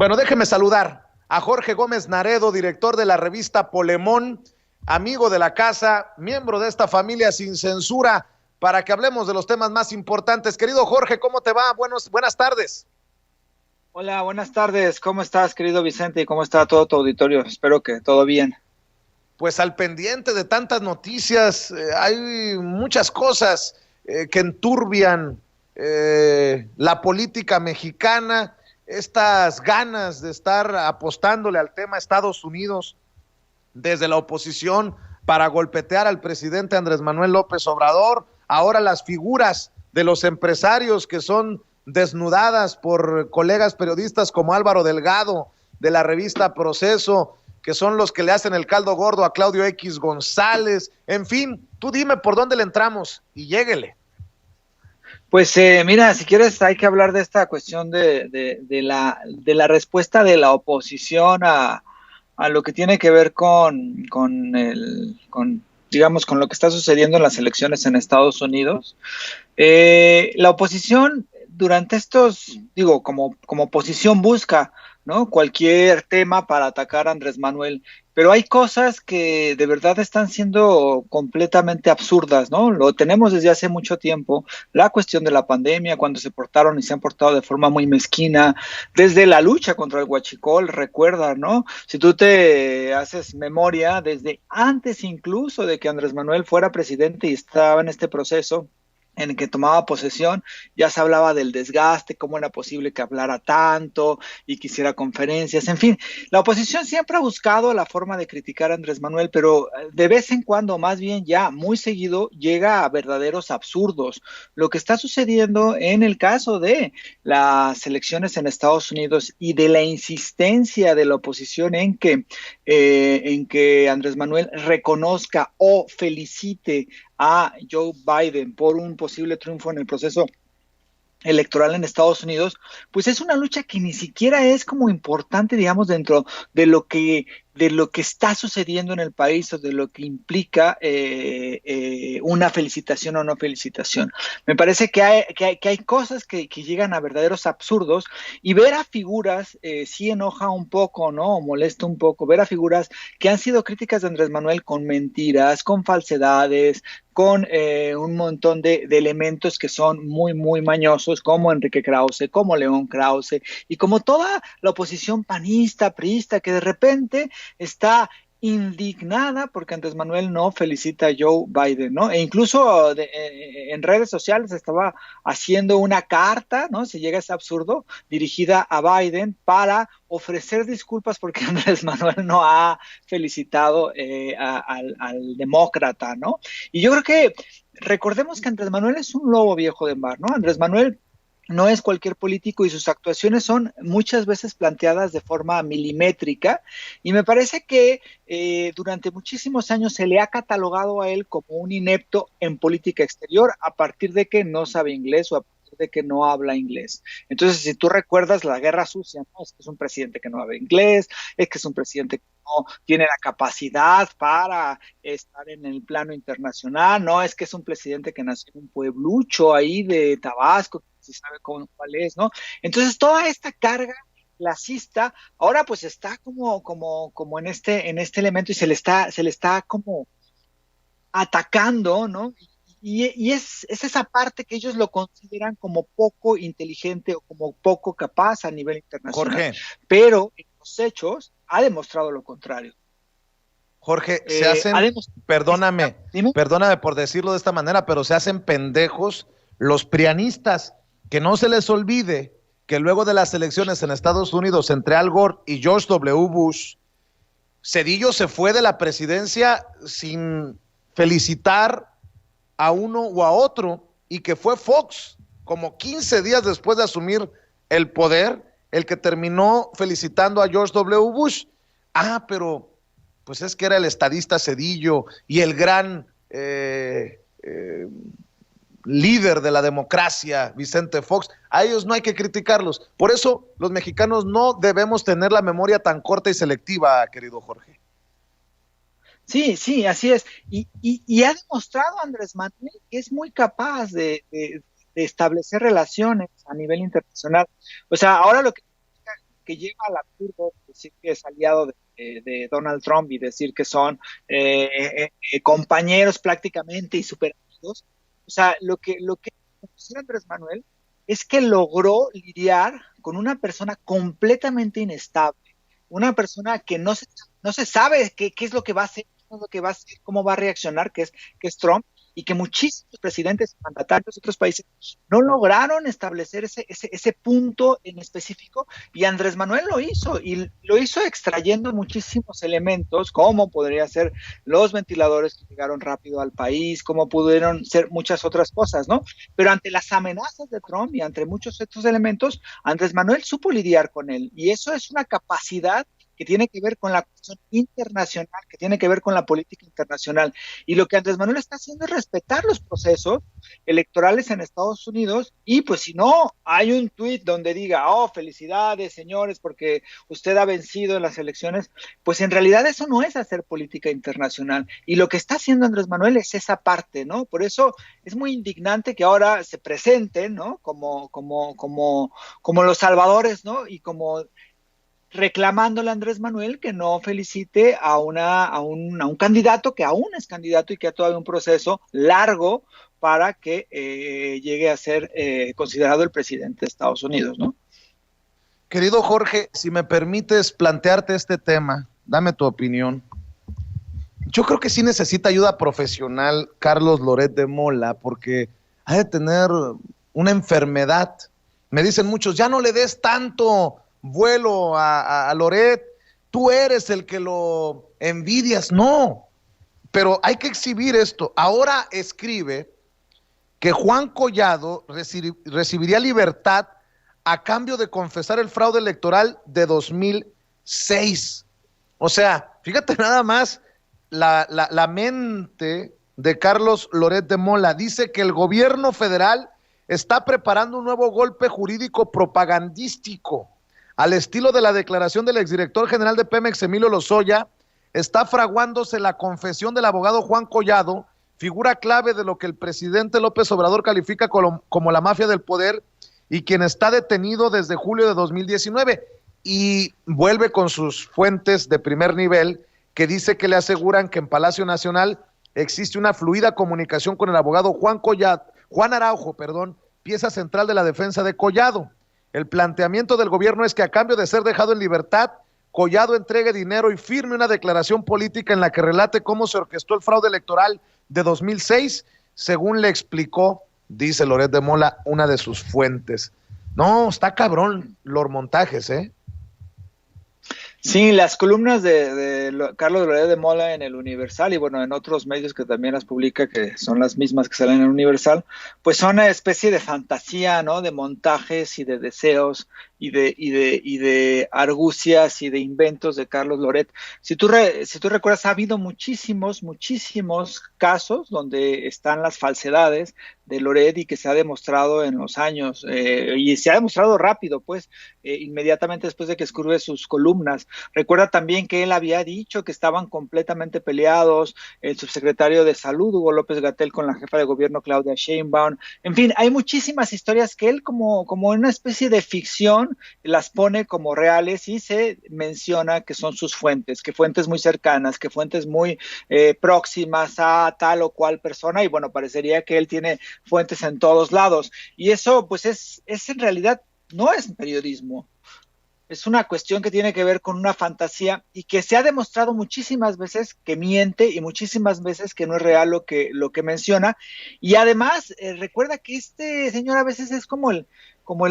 Bueno, déjeme saludar a Jorge Gómez Naredo, director de la revista Polemón, amigo de la casa, miembro de esta familia sin censura, para que hablemos de los temas más importantes. Querido Jorge, ¿cómo te va? Buenas tardes. Hola, buenas tardes. ¿Cómo estás, querido Vicente? ¿Y cómo está todo tu auditorio? Espero que todo bien. Pues al pendiente de tantas noticias, hay muchas cosas que enturbian la política mexicana, estas ganas de estar apostándole al tema Estados Unidos desde la oposición para golpetear al presidente Andrés Manuel López Obrador, ahora las figuras de los empresarios que son desnudadas por colegas periodistas como Álvaro Delgado de la revista Proceso, que son los que le hacen el caldo gordo a Claudio X González. En fin, tú dime por dónde le entramos y lléguele. Pues mira, si quieres hay que hablar de esta cuestión de la respuesta de la oposición a lo que tiene que ver digamos, con lo que está sucediendo en las elecciones en Estados Unidos. La oposición durante estos, digo, como oposición busca, ¿no?, cualquier tema para atacar a Andrés Manuel, pero hay cosas que de verdad están siendo completamente absurdas, ¿no? Lo tenemos desde hace mucho tiempo, la cuestión de la pandemia, cuando se portaron y se han portado de forma muy mezquina, desde la lucha contra el huachicol, recuerda, ¿no? Si tú te haces memoria, desde antes incluso de que Andrés Manuel fuera presidente y estaba en este proceso en el que tomaba posesión, ya se hablaba del desgaste, cómo era posible que hablara tanto y que hiciera conferencias, en fin, la oposición siempre ha buscado la forma de criticar a Andrés Manuel, pero de vez en cuando, más bien ya muy seguido, llega a verdaderos absurdos. Lo que está sucediendo en el caso de las elecciones en Estados Unidos y de la insistencia de la oposición en que Andrés Manuel reconozca o felicite a Joe Biden por un posible triunfo en el proceso electoral en Estados Unidos, pues es una lucha que ni siquiera es como importante, digamos, dentro de lo que está sucediendo en el país o de lo que implica una felicitación o no felicitación. Me parece que hay cosas que llegan a verdaderos absurdos, y ver a figuras sí enoja un poco, ¿no? O molesta un poco, ver a figuras que han sido críticas de Andrés Manuel con mentiras, con falsedades, con un montón de elementos que son muy, muy mañosos, como Enrique Krause, como León Krause, y como toda la oposición panista, priista, que de repente está indignada porque Andrés Manuel no felicita a Joe Biden, ¿no? E incluso en redes sociales estaba haciendo una carta, ¿no? Si llega a ese absurdo, dirigida a Biden para ofrecer disculpas porque Andrés Manuel no ha felicitado al demócrata, ¿no? Y yo creo que recordemos que Andrés Manuel es un lobo viejo de mar, ¿no? Andrés Manuel no es cualquier político y sus actuaciones son muchas veces planteadas de forma milimétrica, y me parece que durante muchísimos años se le ha catalogado a él como un inepto en política exterior a partir de que no sabe inglés o a partir de que no habla inglés. Entonces, si tú recuerdas la guerra sucia, ¿no? Es que es un presidente que no habla inglés, es que es un presidente que no tiene la capacidad para estar en el plano internacional, no, es que es un presidente que nació en un pueblucho ahí de Tabasco, si sabe cuál es, ¿no? Entonces, toda esta carga clasista, ahora pues está como en este elemento, y se le está como atacando, ¿no? Y es esa parte que ellos lo consideran como poco inteligente o como poco capaz a nivel internacional, Jorge, pero en los hechos ha demostrado lo contrario. Jorge, se Ha hacen, demostrado, dime. perdóname por decirlo de esta manera, pero se hacen pendejos los prianistas. Que no se les olvide que luego de las elecciones en Estados Unidos entre Al Gore y George W. Bush, Cedillo se fue de la presidencia sin felicitar a uno o a otro, y que fue Fox, como 15 días después de asumir el poder, el que terminó felicitando a George W. Bush. Ah, pero pues es que era el estadista Cedillo y el gran líder de la democracia, Vicente Fox. A ellos no hay que criticarlos. Por eso los mexicanos no debemos tener la memoria tan corta y selectiva, querido Jorge. Sí, sí, así es. Y ha demostrado Andrés Manuel que es muy capaz de establecer relaciones a nivel internacional. O sea, ahora lo que que lleva al absurdo decir que es aliado de Donald Trump y decir que son compañeros prácticamente y super amigos. O sea, lo que Andrés Manuel es que logró lidiar con una persona completamente inestable, una persona que no se sabe qué es lo que va a hacer, qué es lo que va a hacer, cómo va a reaccionar, que es Trump, y que muchísimos presidentes y mandatarios de otros países no lograron establecer ese punto en específico, y Andrés Manuel lo hizo, y lo hizo extrayendo muchísimos elementos, como podría ser los ventiladores que llegaron rápido al país, como pudieron ser muchas otras cosas, ¿no? Pero ante las amenazas de Trump y ante muchos de estos elementos, Andrés Manuel supo lidiar con él, y eso es una capacidad que tiene que ver con la cuestión internacional, que tiene que ver con la política internacional. Y lo que Andrés Manuel está haciendo es respetar los procesos electorales en Estados Unidos, y pues si no hay un tuit donde diga, oh, felicidades señores, porque usted ha vencido en las elecciones, pues en realidad eso no es hacer política internacional. Y lo que está haciendo Andrés Manuel es esa parte, ¿no? Por eso es muy indignante que ahora se presenten, ¿no? Como los salvadores, ¿no? Y como reclamándole a Andrés Manuel que no felicite a un candidato que aún es candidato y que ha todavía un proceso largo para que llegue a ser considerado el presidente de Estados Unidos, ¿no? Querido Jorge, si me permites plantearte este tema, dame tu opinión. Yo creo que sí necesita ayuda profesional Carlos Loret de Mola, porque ha de tener una enfermedad. Me dicen muchos, ya no le des tanto vuelo a Loret, tú eres el que lo envidias. No, pero hay que exhibir esto. Ahora escribe que Juan Collado recibiría libertad a cambio de confesar el fraude electoral de 2006. O sea, fíjate nada más la mente de Carlos Loret de Mola. Dice que el gobierno federal está preparando un nuevo golpe jurídico propagandístico al estilo de la declaración del exdirector general de Pemex, Emilio Lozoya. Está fraguándose la confesión del abogado Juan Collado, figura clave de lo que el presidente López Obrador califica como la mafia del poder, y quien está detenido desde julio de 2019. Y vuelve con sus fuentes de primer nivel, que dice que le aseguran que en Palacio Nacional existe una fluida comunicación con el abogado Juan Araujo, pieza central de la defensa de Collado. El planteamiento del gobierno es que a cambio de ser dejado en libertad, Collado entregue dinero y firme una declaración política en la que relate cómo se orquestó el fraude electoral de 2006, según le explicó, dice Loret de Mola, una de sus fuentes. No, está cabrón los montajes, ¿eh? Sí, las columnas de Carlos Loret de Mola en el Universal y bueno, en otros medios que también las publica, que son las mismas que salen en el Universal, pues son una especie de fantasía, ¿no? De montajes y de deseos y de argucias y de inventos de Carlos Loret. Si tú recuerdas, ha habido muchísimos casos donde están las falsedades de Loret y que se ha demostrado en los años, y se ha demostrado rápido, pues, inmediatamente después de que escribe sus columnas. Recuerda también que él había dicho que estaban completamente peleados el subsecretario de Salud, Hugo López-Gatell, con la jefa de gobierno, Claudia Sheinbaum. En fin, hay muchísimas historias que él, como una especie de ficción, las pone como reales y se menciona que son sus fuentes, que fuentes muy cercanas, que fuentes muy próximas a tal o cual persona, y bueno, parecería que él tiene fuentes en todos lados. Y eso, pues, es en realidad, no es periodismo. Es una cuestión que tiene que ver con una fantasía y que se ha demostrado muchísimas veces que miente y muchísimas veces que no es real lo que menciona. Y además, recuerda que este señor a veces es como el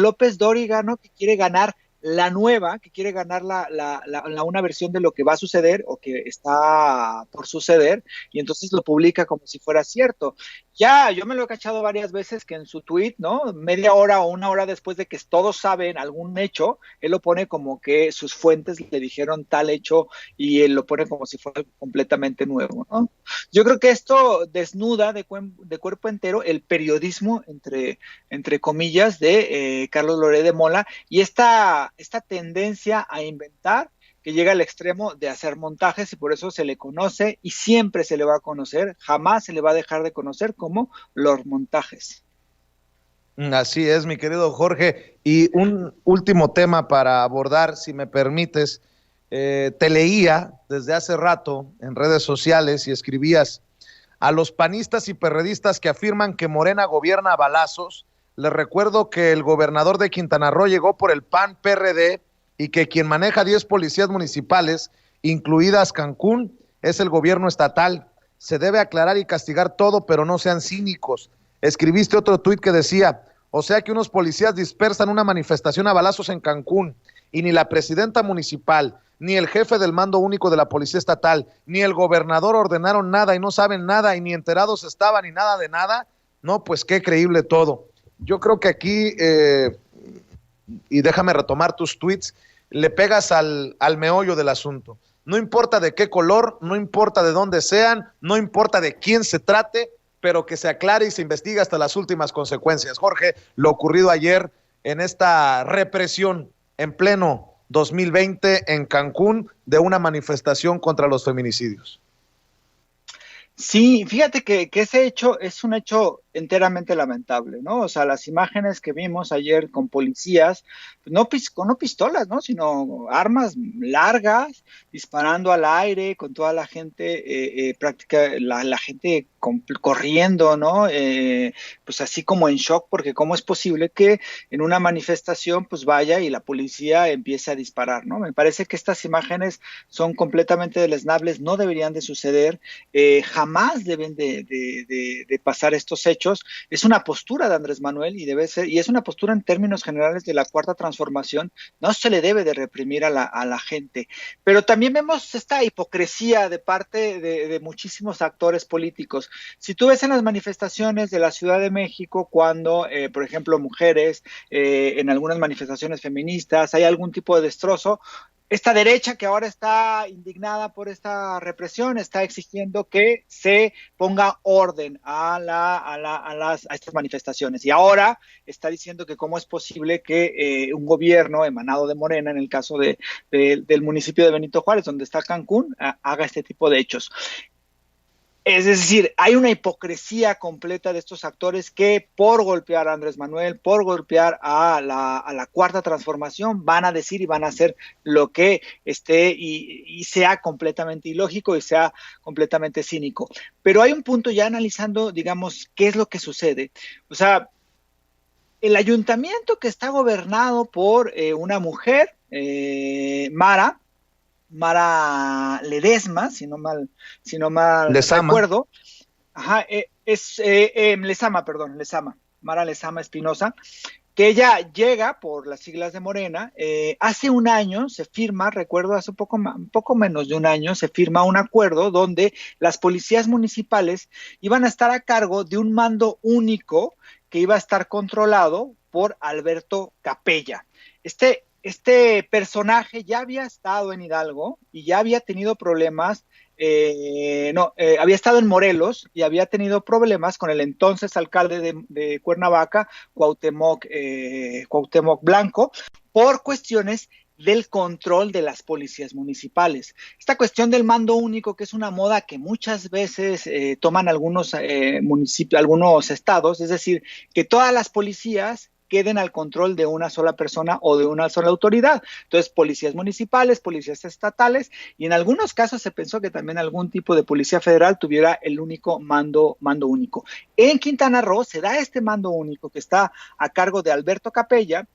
López Dóriga, ¿no? Que quiere ganar la nueva, que quiere ganar una versión de lo que va a suceder o que está por suceder, y entonces lo publica como si fuera cierto. Ya, yo me lo he cachado varias veces que en su tweet, ¿no? Media hora o una hora después de que todos saben algún hecho, él lo pone como que sus fuentes le dijeron tal hecho y él lo pone como si fuera completamente nuevo, ¿no? Yo creo que esto desnuda de cuerpo entero el periodismo, entre comillas, de Carlos Loret de Mola, y esta tendencia a inventar que llega al extremo de hacer montajes, y por eso se le conoce y siempre se le va a conocer, jamás se le va a dejar de conocer como los montajes. Así es, mi querido Jorge. Y un último tema para abordar, si me permites. Te leía desde hace rato en redes sociales y escribías: a los panistas y perredistas que afirman que Morena gobierna a balazos, les recuerdo que el gobernador de Quintana Roo llegó por el PAN-PRD y que quien maneja 10 policías municipales, incluidas Cancún, es el gobierno estatal. Se debe aclarar y castigar todo, pero no sean cínicos. Escribiste otro tuit que decía: o sea que unos policías dispersan una manifestación a balazos en Cancún y ni la presidenta municipal, ni el jefe del mando único de la policía estatal, ni el gobernador ordenaron nada y no saben nada y ni enterados estaban ni nada de nada. No, pues qué creíble todo. Yo creo que aquí, y déjame retomar tus tweets, le pegas al meollo del asunto. No importa de qué color, no importa de dónde sean, no importa de quién se trate, pero que se aclare y se investigue hasta las últimas consecuencias. Jorge, lo ocurrido ayer en esta represión en pleno 2020 en Cancún de una manifestación contra los feminicidios. Sí, fíjate que ese hecho es un hecho enteramente lamentable, ¿no? O sea, las imágenes que vimos ayer con policías, no pistolas, ¿no? Sino armas largas, disparando al aire, con toda la gente, la gente corriendo, ¿no? Pues así como en shock, porque cómo es posible que en una manifestación, pues vaya y la policía empiece a disparar, ¿no? Me parece que estas imágenes son completamente deleznables, no deberían de suceder, jamás deben de pasar estos hechos. Es una postura de Andrés Manuel y debe ser, y es una postura en términos generales de la Cuarta Transformación. No se le debe de reprimir a la gente, pero también vemos esta hipocresía de parte de muchísimos actores políticos. Si tú ves en las manifestaciones de la Ciudad de México, cuando, por ejemplo, mujeres, en algunas manifestaciones feministas, hay algún tipo de destrozo, esta derecha que ahora está indignada por esta represión está exigiendo que se ponga orden a estas manifestaciones. Y ahora está diciendo que cómo es posible que un gobierno emanado de Morena, en el caso del municipio de Benito Juárez, donde está Cancún, haga este tipo de hechos. Es decir, hay una hipocresía completa de estos actores que por golpear a Andrés Manuel, por golpear a la Cuarta Transformación, van a decir y van a hacer lo que esté y sea completamente ilógico y sea completamente cínico. Pero hay un punto ya analizando, digamos, qué es lo que sucede. O sea, el ayuntamiento que está gobernado por una mujer, Mara Ledesma, si no mal Lezama. recuerdo. Ajá, Lezama, Mara Lezama Espinosa, que ella llega por las siglas de Morena. Hace un año se firma, recuerdo, hace un poco menos de un año, se firma un acuerdo donde las policías municipales iban a estar a cargo de un mando único que iba a estar controlado por Alberto Capella. Este personaje ya había estado en Hidalgo y ya había tenido problemas, había estado en Morelos y había tenido problemas con el entonces alcalde de Cuernavaca, Cuauhtémoc Blanco, por cuestiones del control de las policías municipales. Esta cuestión del mando único, que es una moda que muchas veces toman algunos municipios, algunos estados, es decir, que todas las policías queden al control de una sola persona o de una sola autoridad. Entonces, policías municipales, policías estatales, y en algunos casos se pensó que también algún tipo de policía federal tuviera el único mando único. En Quintana Roo se da este mando único que está a cargo de Alberto Capella,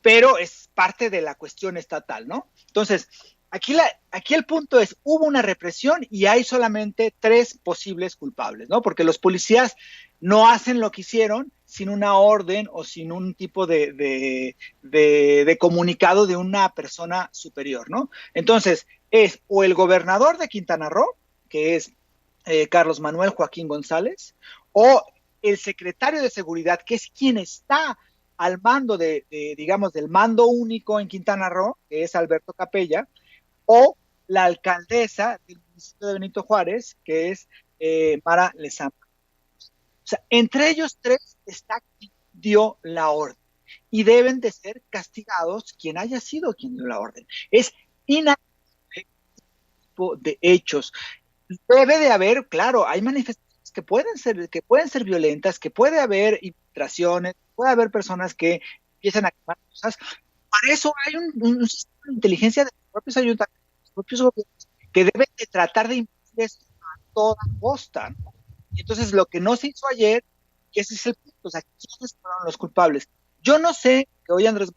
pero es parte de la cuestión estatal, ¿no? Entonces, aquí el punto es, hubo una represión y hay solamente 3 posibles culpables, ¿no? Porque los policías no hacen lo que hicieron sin una orden o sin un tipo de comunicado de una persona superior, ¿no? Entonces, es o el gobernador de Quintana Roo, que es Carlos Manuel Joaquín González, o el secretario de Seguridad, que es quien está al mando digamos, del mando único en Quintana Roo, que es Alberto Capella, o la alcaldesa del municipio de Benito Juárez, que es Mara Lezama. O sea, entre ellos 3 está quien dio la orden y deben de ser castigados quien haya sido quien dio la orden. Es inadmisible este tipo de hechos. Debe de haber, claro, hay manifestaciones que pueden ser violentas, que puede haber filtraciones, puede haber personas que empiezan a quemar cosas. Para eso hay un sistema de inteligencia de los propios ayuntamientos, de los propios gobiernos, que deben de tratar de impedir esto a toda costa, ¿no? Y entonces lo que no se hizo ayer, y ese es el punto, o sea, ¿quiénes fueron los culpables? Yo no sé, que hoy Andrés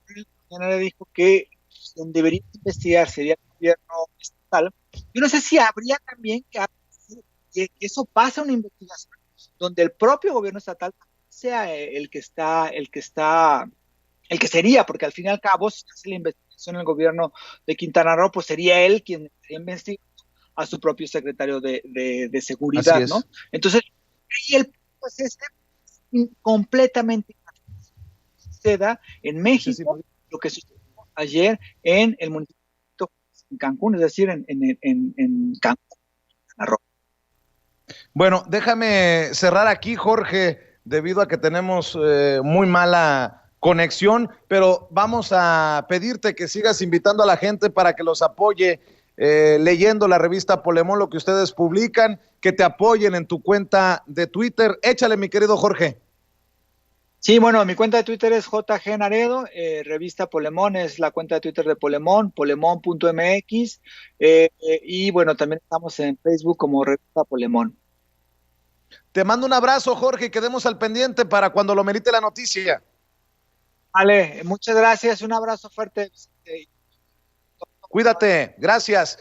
Manuel dijo que quien debería investigar sería el gobierno estatal. Yo no sé si habría también que eso pase a una investigación donde el propio gobierno estatal sea el que sería, porque al fin y al cabo, si hace la investigación el gobierno de Quintana Roo, pues sería él quien investiga a su propio secretario de Así seguridad, ¿no? es. Entonces, ahí el punto es completamente suceda en Sí, sí. México lo que sucedió ayer en el municipio de Cancún, es decir, en Cancún. Bueno, déjame cerrar aquí, Jorge, debido a que tenemos muy mala conexión, pero vamos a pedirte que sigas invitando a la gente para que los apoye leyendo la revista Polemón, lo que ustedes publican, que te apoyen en tu cuenta de Twitter. Échale, mi querido Jorge. Sí, bueno, mi cuenta de Twitter es JG Naredo, revista Polemón es la cuenta de Twitter de Polemón, polemón.mx, y bueno, también estamos en Facebook como revista Polemón. Te mando un abrazo, Jorge, y quedemos al pendiente para cuando lo merite la noticia. Vale, muchas gracias, un abrazo fuerte. Cuídate, gracias.